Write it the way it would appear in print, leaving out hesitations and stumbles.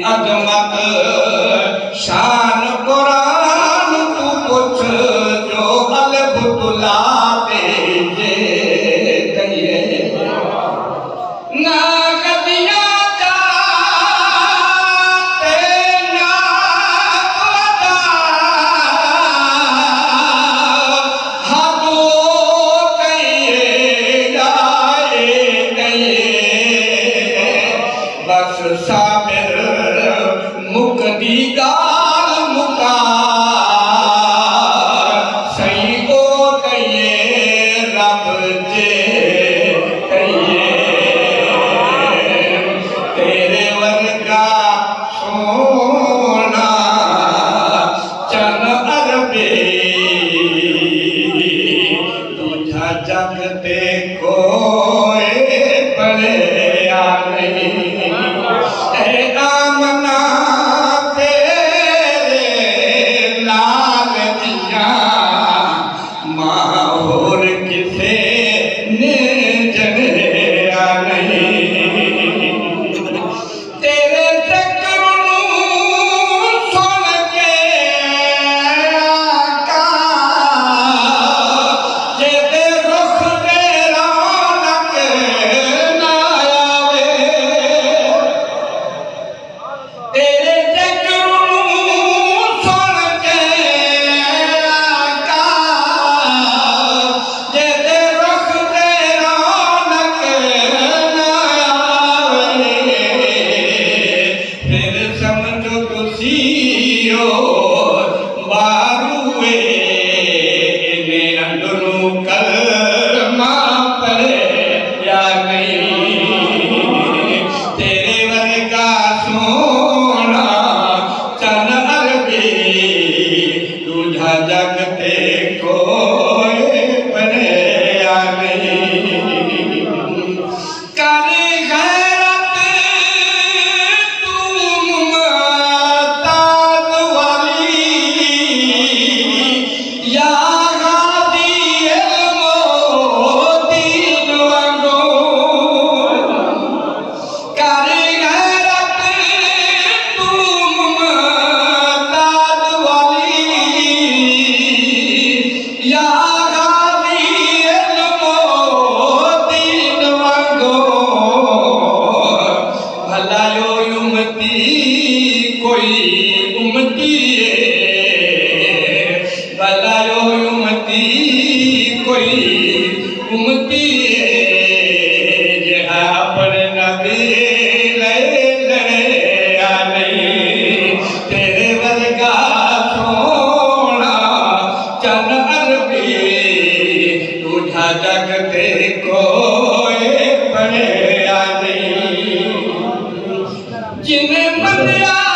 अजमत शान कुरान तू कुछ जो अलब तुला दे कहिए ना गदिया जाते ना वदा हादो कहिए गाए कहिए बस साबिर मुकदी गाल मुका सही को कहिए रब जे कहिए तेरे वर्गा सोना चन अरबे तुझा जगते कोई पड़े या नहीं जगते कोई बने या नहीं करे गैरत तुम ताज वाली या गादी दीन वांगो करे गैरत तुम ताज वाली या गादी दीन वांगो भला यो उम्मती कोई उम्मती भला यो उम्मती कोई उम्मती जहा पर नबी लड़े या नहीं तेरे वर्गा सोना चन अरबी तुझा जगते कोई पड़े या नहीं जिन्हें मनिया